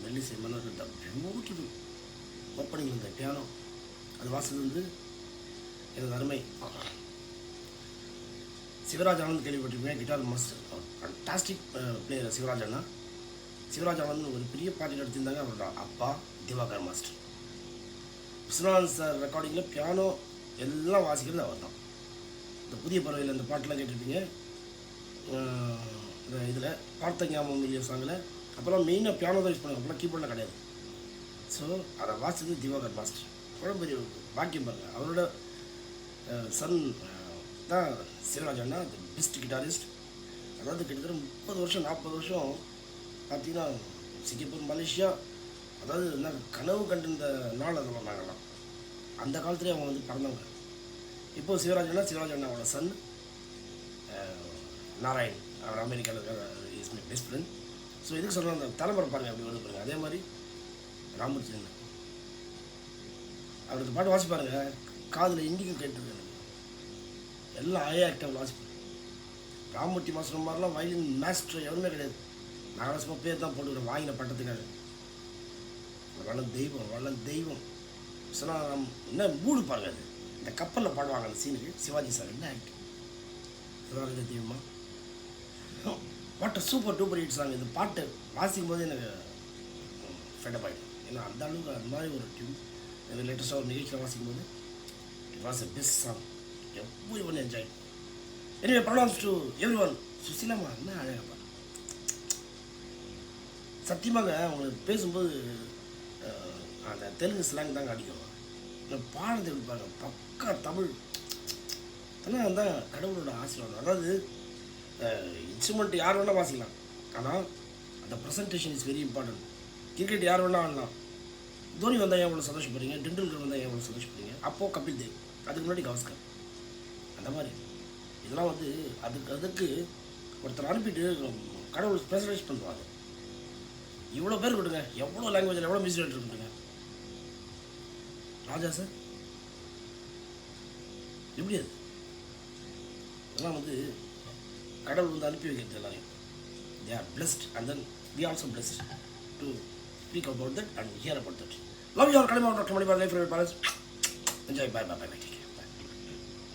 மெல்லிசை மன்னர்கள் the beautiful opening இந்த பியானோ அது வாசல் வந்து எனது அருமை சிவராஜ் ஆனந்த் கேள்விப்பட்டிருப்பேன். Guitar master, fantastic player Sivaraj அண்ணா. சிவராஜ் ஆனந்த் ஒரு பெரிய பாட்டி நடத்தியிருந்தாங்க. அவரோட அப்பா திவாகர் மாஸ்டர். விஸ்வநாதன் சார் ரெக்கார்டிங்கில் பியானோ எல்லாம் வாசிக்கிறது அவர் தான். இந்த புதிய பறவையில் இந்த பாட்டெலாம் கேட்டிருப்பீங்க. இந்த இதில் பார்த்த ஞாபகம் இல்லையா சாங்கில் அப்போல்லாம் மெயினாக பியானோ தான் யூஸ் பண்ணுவாங்க, அப்போலாம் கீபோர்டெலாம் கிடையாது. ஸோ அதை வாசித்தது திவாகர் மாஸ்டர். அவ்வளோ பெரிய பாக்கியம் பாருங்கள். அவரோட சன் தான் சிவராஜ் அண்ணா, தி பெஸ்ட் கிட்டாரிஸ்ட். அதாவது கிட்டத்தட்ட 30 வருஷம் 40 வருஷம் பார்த்தீங்கன்னா சிங்கப்பூர், மலேசியா, அதாவது என்ன கனவு கண்டிருந்த நாள் அதெல்லாம் நாங்கள்லாம் அந்த காலத்துலேயே அவங்க வந்து பிறந்தவங்க. இப்போது சிவராஜ் அண்ணாவோட சன் நாராயண், அவர் அமெரிக்காவில் இருக்கிற is my best friend. So இதுக்கு சொல்கிற அந்த தலைமுறை பாருங்கள் அப்படி வந்து பாருங்கள். அதே மாதிரி ராமூர்த்தி அண்ணன் அவருக்கு பாட்டு வாசி பாருங்கள், காதில் இண்டிக்கும் கேட்டுருக்கு. எல்லாம் ஆக்டிவ் வாசிப்பாங்க. ராமூர்த்தி மாஸ்டர் மாதிரிலாம் வயலின் மாஸ்டர் எவருமே கிடையாது. நாங்கள் சும்மா பேர் தான் போட்டுக்கிறோம் வாங்கின பட்டத்துக்காக. வளம் தெய்வம் சொன்னால் என்ன மூடு பாருங்க. அது இந்த கப்பலில் பாடுவாங்க அந்த சீனுக்கு சிவாஜி சார் என்ன ஆக்டிங். சிவாஜி தெய்வமா what super duper hit song. இந்த பாட்டு வாசிக்கும் போது எனக்கு ஃபெட்டப் ஆகிடும். ஏன்னா அந்த அளவுக்கு அது மாதிரி ஒரு டியூன் எனக்கு லேட்டஸ்ட்டாக ஒரு நிகழ்ச்சியில் வாசிக்கும் போது it was a best song. Everyone enjoy. Anyway pronounce to everyone. சுசிலாமா என்ன அழகாக பாரு. சத்தியமாக அவங்களுக்கு பேசும்போது அந்த தெலுங்கு ஸ்லாங் தாங்க அடிக்கும். பாடத்தை எடுப்பாங்க பக்கா தமிழ். அதெல்லாம் தான் கடவுளோட ஆசீர்வாதம். அதாவது இன்ஸ்ட்ருமெண்ட் யார் வேணால் வாசிக்கலாம், ஆனால் அந்த presentation is very important. Cricket யார் வேணால் ஆடலாம். தோனி வந்தால் எவ்வளோ சந்தோஷப்படுறீங்க, டெண்டுல்கர் வந்தால் எவ்வளோ சந்தோஷப்படுறீங்க. அப்போது கபில் தேவ், அதுக்கு முன்னாடி கவாஸ்கர். அந்த மாதிரி இதெல்லாம் வந்து அதுக்கு ஒருத்தர் அனுப்பிட்டு கடவுள் ஸ்பெஷலைஸ் பண்ணுவாங்க. இவ்வளோ பேர் கொடுங்க, எவ்வளோ லாங்குவேஜில் எவ்வளோ மியூசிக் டேரக்டர் கொடுங்க. ராஜா சார் எப்படி அது இதெல்லாம் வந்து கடவுள் வந்து அனுப்பி வைக்கிறது எல்லாரையும். They are blessed and then we also blessed to speak about that and hear about that. Love your கலிமா doctor Manipal life balance. Enjoy. Bye bye bye by.